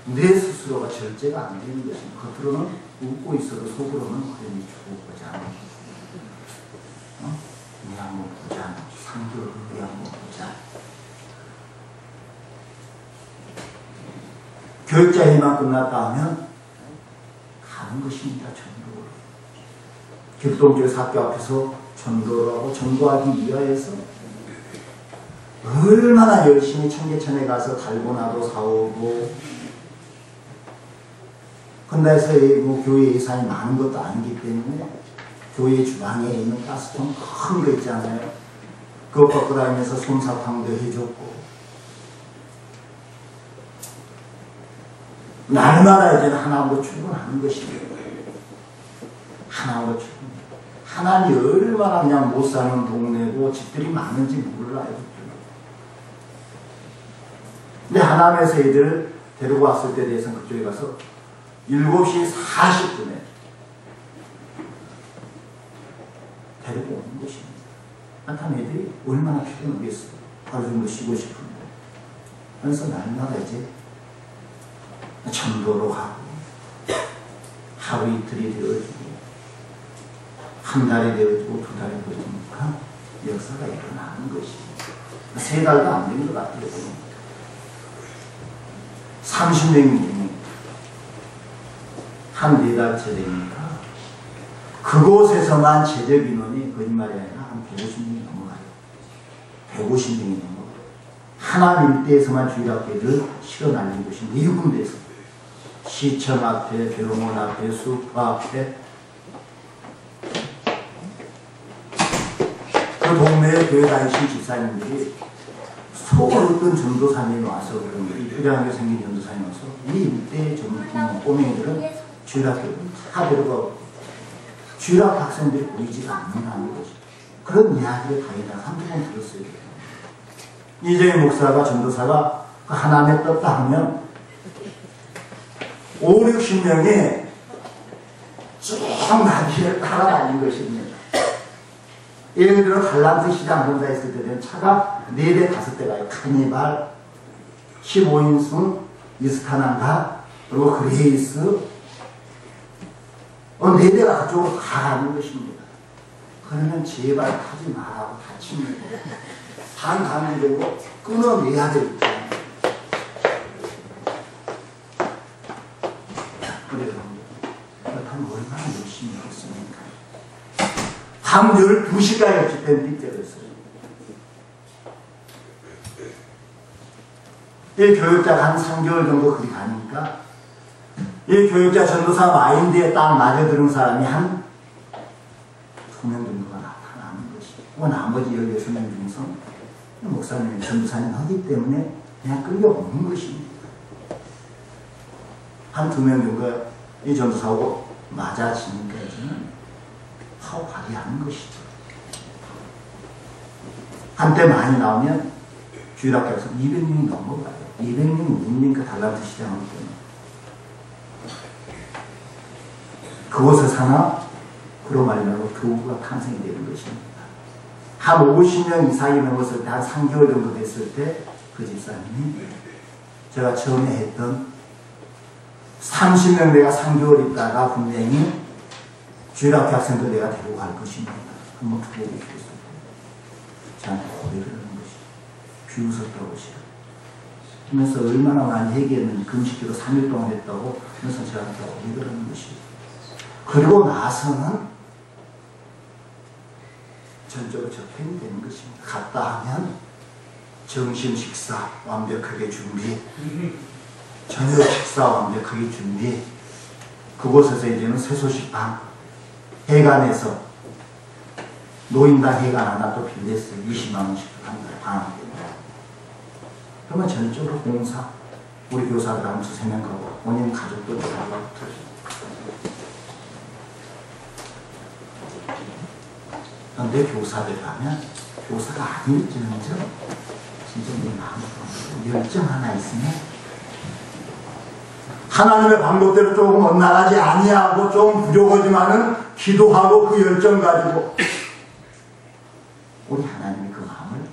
내 스스로가 절제가 안 되는 것입니다. 겉으로는 웃고 있어도 속으로는 그림이 죽어보자. 우리 한번 보자. 3개월 후에 한번 보자. 교육자 회의만 끝났다 하면 가는 것입니다. 전도로. 길동교회 학교 앞에서 전도를 하고 전도하기 위하여서 얼마나 열심히 청계천에 가서 달고나도 사오고 근데서 뭐 교회 예산이 많은 것도 아니기 때문에 교회 주방에 있는 가스통 큰 거 있잖아요. 그거 갖고 다니면서 솜사탕도 해줬고 날마다 이제는 하나님으로 출근하는 것입니다. 하나님으로 출근. 하나님이 얼마나 그냥 못 사는 동네고 집들이 많은지 몰라요. 근데 하남에서 애들을 데리고 왔을 때에 대해서는 그쪽에 가서 7시 40분에 데리고 오는 것입니다. 한탄 애들이 얼마나 피곤하겠어요. 하루 정도 쉬고 싶은데. 그래서 날마다 이제 전도로 가고 하루 이틀이 되어지고 한 달이 되어지고 2달이 되어지니까 역사가 일어나는 것입니다. 3달도 안 된 것 같아요. 30명이 한 4달째 되니까 그곳에서만 제적 인원이 거짓말이 아니라 한 150명이 넘어가요. 150명이 넘어가요. 하남 일대에서만 주일학교를 실어날린 곳이 4군데에서 시청 앞에, 병원 앞에, 슈퍼 앞에 그 동네에 교회 다니신 집사님들이 속을 어떤 전도사님이 와서 그런 게 필요한 게 생긴 전도사님이 와서 이 일대의 꼬맹이들은 주일학교를 다 데려가고 주일학교 학생들이 보이지가 않는다는 거죠. 그런 이야기를 다니다가 한두 번 들었어요. 이정희 목사가 전도사가 하남에 떴다 하면 5, 60명이 쭉 나비를 따라다닌 것입니다. 예를 들어 달란트 시장 본사 있을 때는 차가 4대, 5대 가요. 카니발, 15인승, 이스타난가, 그리고 그레이스 4대가 그쪽으로 다 가는 것입니다. 그러면 제발 타지 말라고 다칩니다. 반강제적으로 끊어내야 될 입장. 그렇다면 얼마나 열심히 했습니까? 밤 12시까지 밴딩 때렸어요. 이 교육자가 한 3개월 정도 그리 가니까 이 교육자 전도사 마인드에 딱 맞아드는 사람이 한 2명 정도가 나타나는 것이고 나머지 16명 중에서 목사님, 전도사님 하기 때문에 그냥 끌려오는 것입니다. 한 2명 정도가 이 전도사하고 맞아지니까는 파워하게 하는 것이죠. 한때 많이 나오면 주일학교에서 200명이 넘어가요. 200명이 뭡니까? 달란트 시장하기 때문에. 그곳에 사나 그로 말미암아 교구가 탄생이 되는 것입니다. 한 50명 이상이 넘었을 때, 한 3개월 정도 됐을 때 그 집사님이 제가 처음에 했던 30명 내가 3개월 있다가 분명히 주일학교 학생들 내가 데리고 갈 것입니다. 한번 두고 보시겠어요? 저한테 고백을 하는 것이 비웃었다고 하시요. 하면서 얼마나 많이 회개했는지 금식기도 3일 동안 했다고 하면서 저한테 고백을 하는 것이. 그리고 나서는 전적으로 접행이 되는 것입니다. 갔다 하면 점심 식사 완벽하게 준비, 저녁 식사 완벽하게 준비, 그곳에서 이제는 쇠소식방, 해관에서 노인당 해관 하나 또 빌렸어요. 20만원씩 한 달에 방학 때문에. 그러면 전적으로 공사, 우리 교사들 한 2-3명 가고, 본인 가족도 다 붙어요. 그런데 교사들 가면 교사가 아닐지언정 진짜 내 마음으로 열정 하나 있으면 하나님의 방법대로 조금 엇나가지 아니하고 좀 부족하지만은 기도하고 그 열정 가지고 우리 하나님이 그 마음을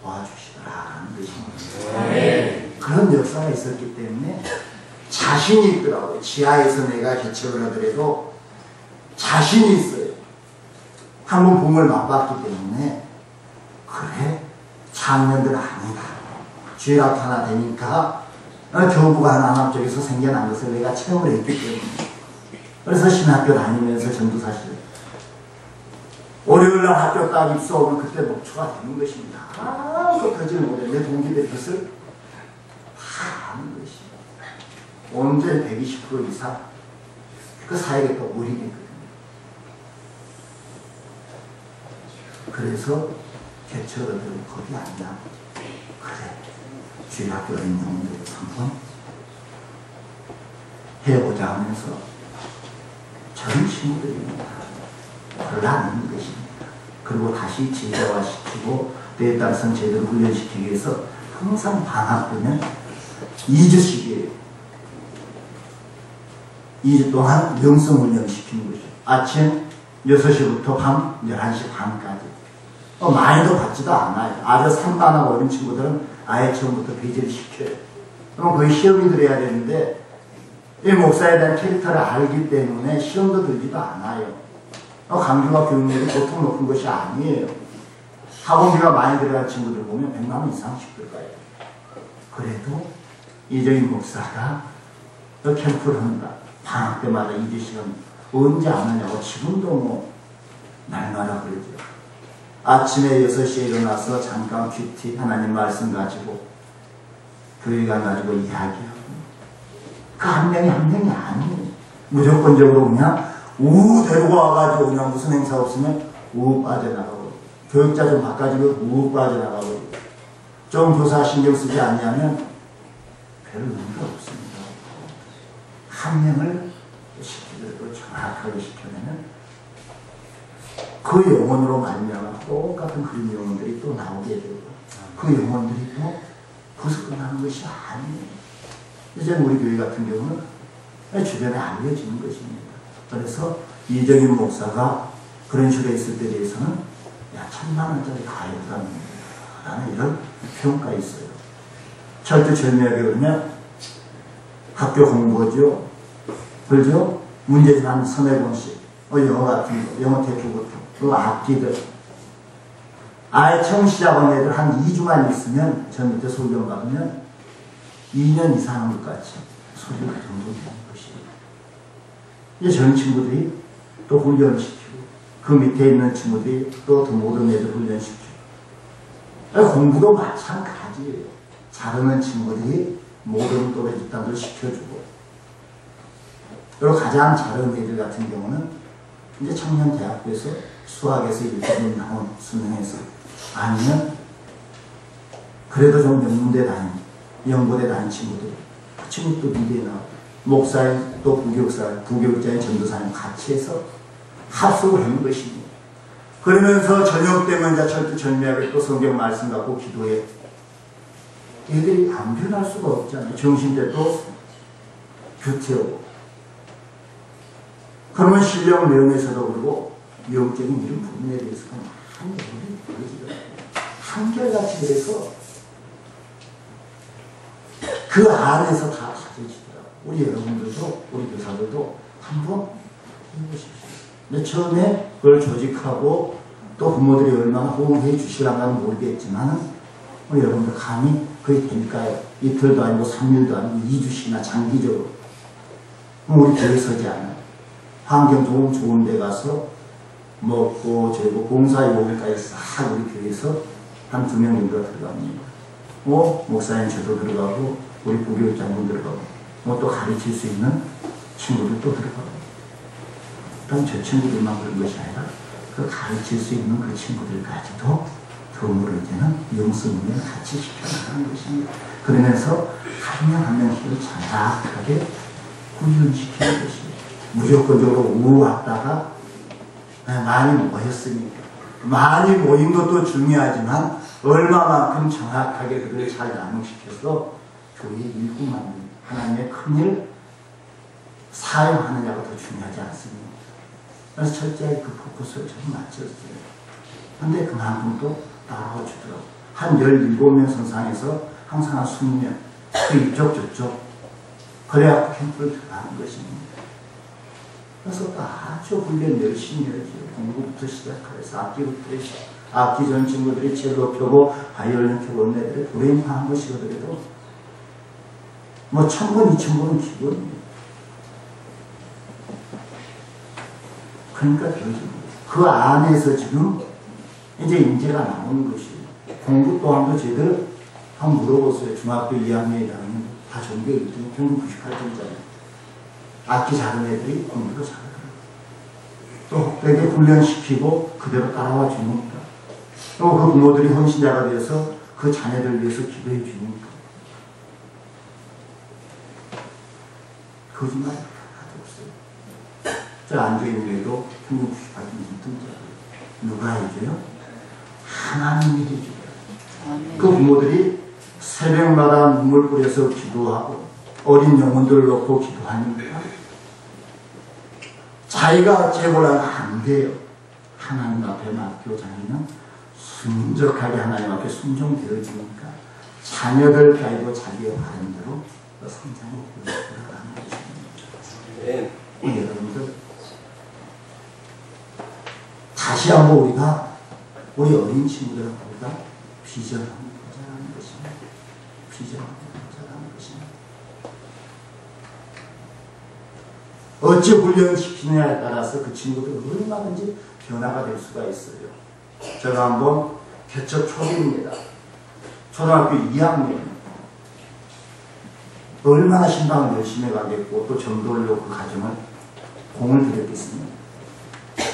도와주시더라라는 것입니다. 네. 그런 역사가 있었기 때문에 자신이 있더라고요. 지하에서 내가 개척을 하더라도 자신이 있어요. 한번 봄을 맛봤기 때문에 그래 장년들 아니다. 주일학교 하나 되니까 교부가 하나 쪽에서 생겨난 것을 내가 체험을 했기 때문에 그래서 신학교 다니면서 전도사실 월요일날 학교 딱 입소하면 그때 목초가 되는 것입니다. 아무것도 하지 못해. 내 동기들이 그것을 다 아는 것입니다. 온전히 120% 이상 그 사회가 또 우리거든요. 그래서 개척을 들고 겁이 안 나. 그래. 주일학교 있는 영혼들 한번 해보자 하면서 전 친구들입니다. 골라내는 것입니다. 그리고 다시 제자화시키고 때에 따라서는 제대로 훈련시키기 위해서 항상 방학 때는 2주씩이에요. 2주 동안 명성훈련 시키는 거죠. 아침 6시부터 밤 11시 반까지. 많이도 받지도 않아요. 아주 산만하고 어린 친구들은 아예 처음부터 배제를 시켜요. 그럼 거의 시험이 들어야 되는데 이 목사에 대한 캐릭터를 알기 때문에 시험도 들지도 않아요. 강조와 교육률이 보통 높은 것이 아니에요. 학원비가 많이 들어간 친구들 보면 100만 원 이상씩 들어가요. 그래도 이정인 목사가 또 캠프를 한다. 방학 때마다 2주씩은 언제 안 하냐고 지금도 뭐 날마다 그러죠. 아침에 6시에 일어나서 잠깐 큐티 하나님 말씀 가지고 교회 가가지고 이야기하고 그 한 명이 한 명이 아니에요. 무조건적으로 그냥 데리고 와가지고 그냥 무슨 행사 없으면 빠져나가고 교육자 좀 바꿔주면 빠져나가고 좀 교사 신경 쓰지 않냐면 별 의미가 없습니다. 한 명을 시키도록 정확하게 시켜내면 그 영혼으로 말미암아 똑같은 그런 영혼들이 또 나오게 되고 그 영혼들이 또 거기서 끝나는 것이 아니에요. 이제 우리 교회 같은 경우는 주변에 알려지는 것입니다. 그래서 이정인 목사가 그런 식으로 있을 때에 대해서는 야 1000만 원짜리 가해라는 이런 평가가 있어요. 철두철미하게 그러면 학교 공부죠. 그렇죠? 문제집 한 3-4권씩 영어 같은 거, 영어 대표부터 그 악기들 아예 청시작원 애들 한 2주만 있으면 저 밑에 소견 받으면 2년 이상 한 것 같이 소리가 그 정도 되는 것이에요. 이제 저런 친구들이 또 훈련시키고 그 밑에 있는 친구들이 또 더 모든 애들 훈련시키고 공부도 마찬가지예요. 잘하는 친구들이 모든 또래 집단들 시켜주고 그리고 가장 잘하는 애들 같은 경우는 이제 청년대학교에서 수학에서 1등 나온 수능에서 아니면 그래도 좀 연구대 다닌 친구들 그 친구도 미대에 나오고 목사인 또 부교육자인 전도사님 같이 해서 합숙을 하는 것입니다. 그러면서 저녁 때면 이제 철두철미하게 또 성경 말씀 갖고 기도해. 애들이 안 변할 수가 없잖아요. 정신대도 교태하고. 그러면 신령 면에서도 그러고 영적인 이런 부분에 대해서는 한결이 보여지더라고요. 한결같이 그래서 그 안에서 다 다져지더라고요. 우리 여러분들도 우리 교사들도 한번 해보십시오. 근데 처음에 그걸 조직하고 또 부모들이 얼마나 호응해 주시려면 모르겠지만 우리 여러분들 감히 그게 될까요? 이틀도 아니고 3일도 아니고 2주씩이나 장기적으로 우리 교회 서지 않아요. 환경 좋은 데 가서 먹고 재고 봉사에 5일까지 싹 우리 교회에서 한 2명 정도 들어갑니다. 목사님 저도 들어가고 우리 부교육장님 들어가고 또 가르칠 수 있는 친구들도 들어가고 또 저 친구들만 그런 것이 아니라 그 가르칠 수 있는 그 친구들까지도 덤으로 이제는 영성을 같이 시켜나가는 것입니다. 그러면서 한 명 한 명씩을 자작하게 훈련시키는 것입니다. 무조건적으로 우왔다가 많이 모였으니까 많이 모인 것도 중요하지만 얼마만큼 정확하게 그들을 잘 양육시켜서 교회 일구 만드는 하나님의 큰일 사용하느냐가 더 중요하지 않습니다. 그래서 철저히 그 포커스를 좀 맞췄어요. 근데 그만큼 또 따라와 주더라고요. 한 17명 선상에서 항상 한 20명 그 이쪽 저쪽 그래야 캠프를 들어가는 것입니다. 그래서 또 아주 훈련 열심히 해야죠. 공부부터 시작해서 악기 전 친구들이 첼로 펴고 바이올린 펴고 온 애들이 불행한 것이거든요. 뭐 1000번, 2000번은 기본입니다. 그러니까 그 안에서 지금 이제 인재가 나오는 것이에요. 공부 또한도 제대로 한번 물어보세요. 중학교 2학년에 가면 다 전교 1등, 평균 98점짜리. 악기 잘하는 애들이 공부도 잘하더라고요. 또 되게 훈련시키고 그대로 따라와 주니까. 또 그 부모들이 헌신자가 되어서 그 자녀들 위해서 기도해 주니까. 거짓말 하나도 없어요. 저 앉아있는 애도 평균 98점 1등짜리. 누가 해줘요? 하나님이 해줘요. 그 부모들이 새벽마다 눈물 뿌려서 기도하고 어린 영혼들을 놓고 기도하니까 자기가 제보라면 안 돼요. 하나님 앞에 맡겨 자기는 순적하게 하나님 앞에 순종되어지니까 자녀들 가지고 자기의 바람대로 성장이 들어가는 것입니다. 여러분들 다시 한번 우리가 우리 어린 친구들은 우리가 비전을 보자라는 것입니다. 비전을 보자라는 것입니다. 어찌 훈련시키느냐에 따라서 그 친구들은 얼마든지 변화가 될 수가 있어요. 제가 한번 개척 초기입니다. 초등학교 2학년 얼마나 신방을 열심히 가겠고 또 전도를 그 가정을 공을 들였겠습니까?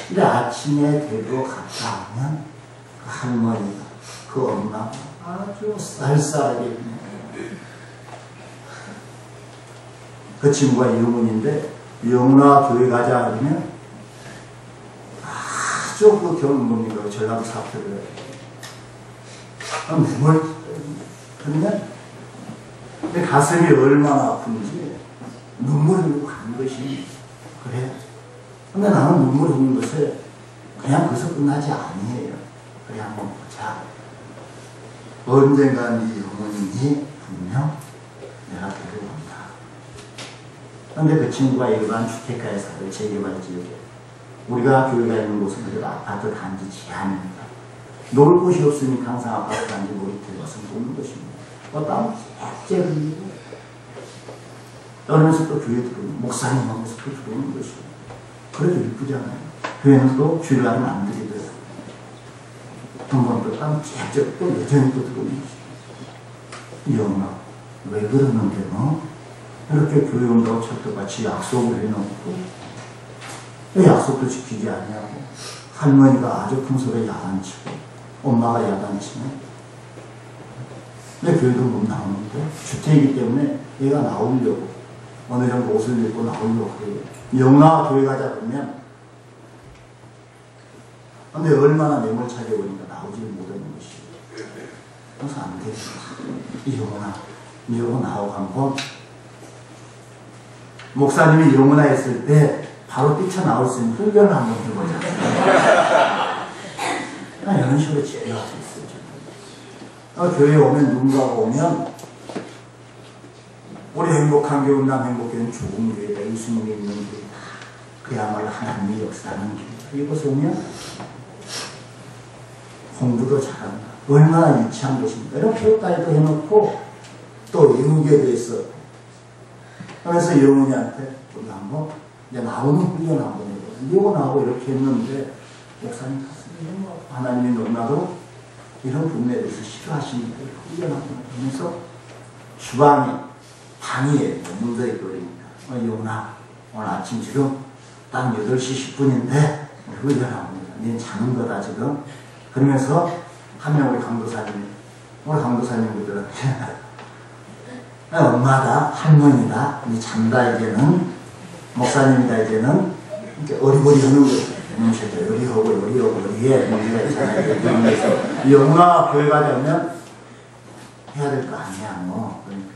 근데 아침에 대로 갔다 오면 그 할머니가 그 엄마가 아주 쌀쌀하게 그 친구가 영훈인데 영훈아 교회 가자 하면 아주 그 경험입니다. 전라도 사표를 해요. 뭘 그러면 내 가슴이 얼마나 아픈지 눈물을 흘리고 가는 것이 그래. 근데 나는 눈물 흘리는 것을 그냥 거기서 끝나지 아니에요. 그냥 한번 보자. 언젠가 네 어머님이 분명 내가 데려온다. 근데 그 친구가 일반 주택가에 살아요. 재개발 지역에. 우리가 교회가 있는 곳은 그래도 아파트 단지 지하입니다. 놀 곳이 없으니까 항상 아파트 단지 놀이터에 와서 노는 것입니다. 땀 쫙 흘리고 그러면서 또 교회 들어오는 목사님 하면서 또 들어오는 것입니다. 그래도 이쁘잖아요. 교회는 또 주일날은 안 드리더라고요. 한 번 또 땀 쫙 또 여전히 또 들어오는 것입니다. 이 엄마 왜 그러는데 너? 이렇게 교회 온다고 철도같이 약속을 해놓고 왜 약속도 지키지 않냐고. 할머니가 아주 큰 소리에 야단치고 엄마가 야단치면 내 교회도 못 나오는데 주택이기 때문에 얘가 나오려고 어느 정도 옷을 입고 나오려고 그래요. 영나 교회 가자 그러면 근데 얼마나 매몰차게 오니까 나오지 못하는 것이에요. 그래서 안 되겠다. 이러고 나오고 한번 목사님이 이러거나 했을 때 바로 뛰쳐나올 수 있는 훈련을 한번 해보자. 그냥 이런 식으로 제일 할 수 있어요. 교회에 오면 누군가가 오면 우리 행복한 교회, 남 행복교회는 좋은 교회다. 예수님이 있는 교회다. 그야말로 하나님의 역사하는 교회다. 이곳에 오면 공부도 잘한다. 얼마나 유치한 것입니까? 이렇게까지도 해놓고 또 외국에 대해서 그래서 영훈이한테 우리 한번 이제 나오는 훈련 한번 해보자. 이러고 나오고 이렇게 했는데 목사님 가슴이 뭐 하나님의 너무나도 이런 부분에 대해서 싫어하시니까 훈련 한번 하면서 주방에 방에 문제에 걸리니까 영훈아 오늘 아침 지금 딱 8시 10분인데 훈련 한번 해보자. 니 자는 거다 지금. 그러면서 한 명 우리 강도사님 그들한테 엄마다 할머니다 니 잔다 이제는 목사님이다 이제는 이렇게 어리버리 하는 거예요. 이놈새끼 요리해 문제가 있잖아요. 그래서 영화 교회 가려면 해야 될 거 아니야 뭐. 그러니까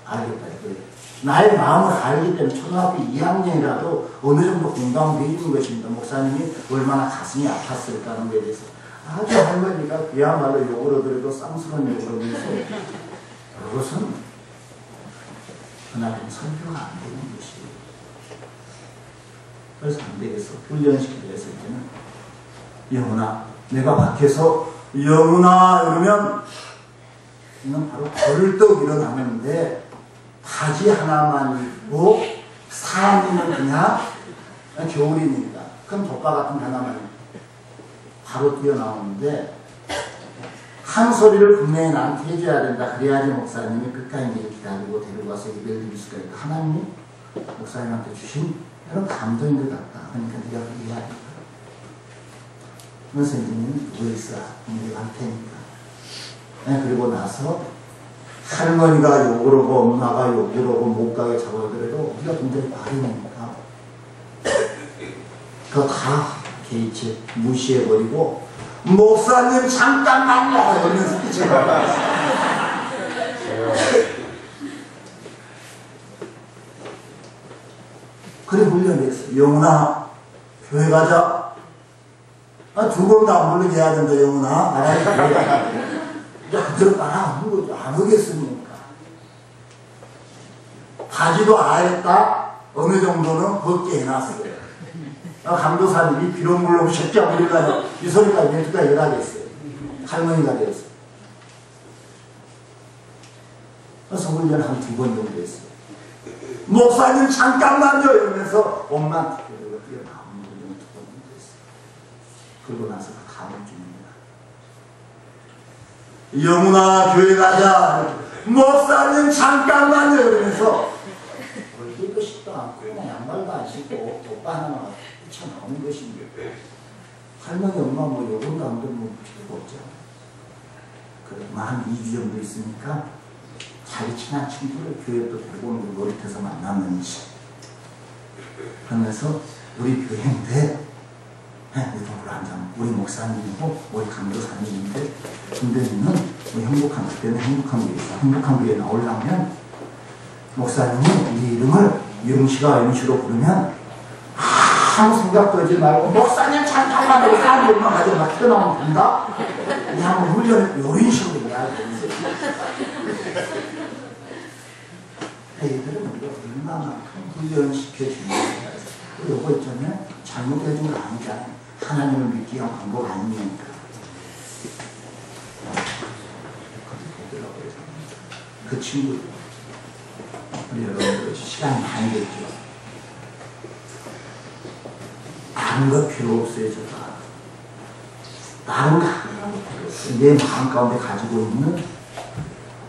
알겠다 이거예요. 나의 마음을 알기 때문에 초등학교 2학년이라도 어느 정도 공감되어 있는 것입니다. 목사님이 얼마나 가슴이 아팠을까 하는 것에 대해서 아주 할머니가 그야말로 욕을 얻으려도 쌍스러운 욕을 하면서 그것은 그날은 설교가 안 되는 것이에요. 그래서 안 되겠어. 훈련시키기 위해서 이제는 영훈아 내가 밖에서 영훈아 이러면 이는 바로 벌떡 일어나는데 바지 하나만 입고 사람이면 그냥 겨울이니까 큰 덮밥 같은 하나만 입고 바로 뛰어나오는데 한 소리를 분명히 나한테 해줘야 된다. 그래야지 목사님이 끝까지 기다리고 데리고 와서 예배를 드릴 수가 있다. 하나님이 목사님한테 주신 이런 감동인 것 같다. 그러니까 네가 그렇게 해야 된다. 그래서 선생님은 누워있어. 내가 할 테니까. 네, 그리고 나서 할머니가 욕을 하고 엄마가 욕을 하고 못 가게 잡아더라도 우리가 굉장히 빠르니까 그거 다 개의치 무시해버리고 목사님 잠깐만요 이러면서 뛰쳐나가요. 그래 훈련했어. 영훈아 교회 가자. 두 번도 안 부르게 해야 된다. 영훈아 나라에 교회 가자. 그대로 따라하는 거죠. 안 오겠습니까? 바지도 아예 딱 어느 정도는 벗게 해놨어요. 감도사님이 비록 물론 새끼야 우리가 이 소리가 멘트가 열하겠어요. 할머니가 되었어요. 그래서 훈련 한 2번 정도 했어요. 목사님 잠깐만요 이러면서 엄마한테 뛰어나오는 훈련 2번 정도 했어요. 그러고 나서 그 다음 주입니다. 영훈아 교회 가자. 목사님 잠깐만요 이러면서 뛰고 싶도 않고 그냥 양말도 안 신고 덮밥 하나 뛰쳐나오는 것입니다. 할머니 엄마 뭐 요건도 안 들면 필요가 없잖아. 그래 한 2주 정도 있으니까 자기 친한 친구를 교회에 또 데리고 오는 거 놀이터에서 만났는지 그러면서 우리 교회인데 우리 앉아 우리 목사님이고 우리 강도사님인데 근데 너는 뭐 행복한 그때는 행복한 교회 있어. 행복한 교회에 나오려면 목사님이 네 이름을 영시로 부르면 아무 생각도 하지 말고 목사님 잠깐만 내가 사람 이름만 가지고 막 튀어나오면 된다? 이 한번 훈련을 이런 식으로 해야 되는데 애들은 우리가 얼마만큼 훈련시켜주는 거야. 요거 있잖아요. 잘못해준 거 아니잖아요. 하나님을 믿기 위한 방법 아닙니까? 그 친구, 우리 여러분들 시간이 많이 됐죠. 다른 거 필요 없어요. 다른 거 하나도 필요 없어요. 내 마음 가운데 가지고 있는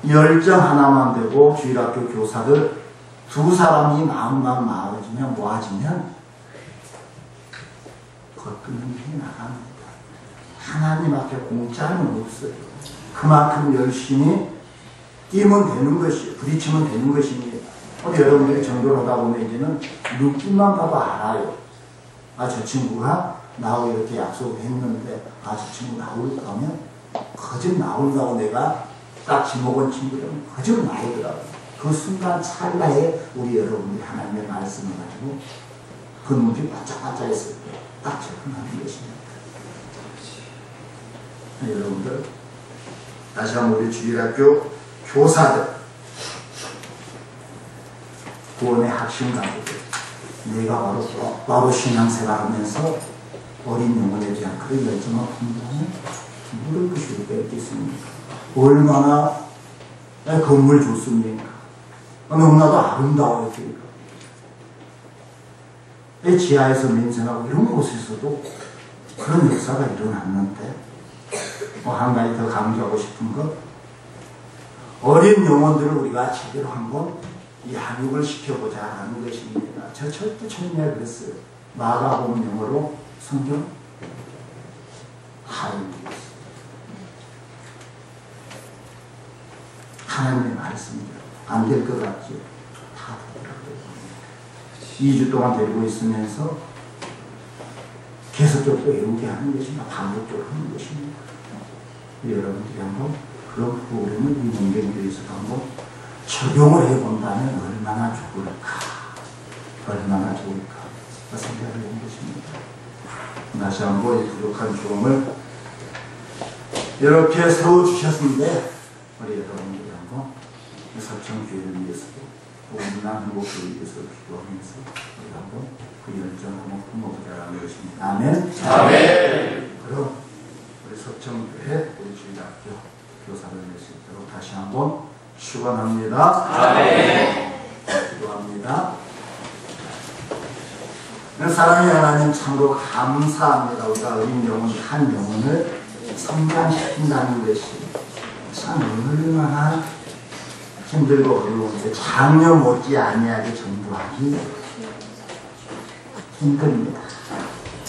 열정 하나만 되고 주일학교 교사들 두 사람이 마음만 마음이면 모아지면 거뜬히 나갑니다. 하나님 앞에 공짜는 없어요. 그만큼 열심히 뛰면 되는 것이, 부딪히면 되는 것입니다. 여러분들이 전도를 하다 보면 이제는 눈빛만 봐도 알아요. 아, 저 친구가 나하고 이렇게 약속을 했는데, 아, 저 친구 나올까 하면 거짓 나온다고 내가 딱 지목한 친구들은 거짓 나오더라고요. 그 순간 찰나에 우리 여러분들이 하나님의 말씀을 가지고 그 눈빛 반짝반짝했을 때 딱 적응하는 것입니다. 여러분들, 다시 한번 우리 주일학교 교사들, 구원의 학신 가족들, 내가 바로 신앙생활 하면서 어린 영혼에 대한 그런 열정과 분명히 물을 것이 있겠습니까? 얼마나 건물 좋습니까? 너무나도 아름다워요. 지하에서 민생하고 이런 곳에서도 그런 역사가 일어났는데, 한 가지 더 강조하고 싶은 것, 어린 영혼들을 우리가 제대로 한번 양육을 시켜보자 하는 것입니다. 저 절대 처음에 그랬어요. 마가복음 영어로 성경 하나님이었어요. 하나님의 말씀이죠. 안 될 것 같죠? 다 되더라고요. 2주 동안 데리고 있으면서 계속적으로 외우게 하는 것입니다. 반복적으로 하는 것입니다. 여러분들이 한번 그런 프로그램을 이 문경교에서도 한번 적용을 해본다면 얼마나 좋을까, 얼마나 좋을까 생각을 해본 것입니다. 다시 한번 이 부족한 주om을 이렇게 세워주셨는데, 우리 여러분들이 한번 서청교회를 위해서도 온난 행복교회를 위해서 기도하면서 우리 한번 그 열정을 한번 품어보자라는 것입니다. 아멘. 아멘. 그럼 우리 서청교회 우리 주일학교 교사를 낼 수 있도록 다시 한번 축원합니다. 아멘. 기도합니다. 사랑의 하나님, 참으로 감사합니다. 우리가 어린 영혼 한 영혼을 성장시킨다는 것이 참 얼마나 힘들고 어려운데, 장려 못지 아니하게 전도하기 힘듭니다.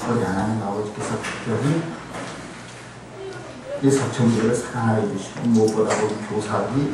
우리 하나님 아버지께서 특별히 이 서청교회를 사랑하여 주시고, 무엇보다 우리 교사들이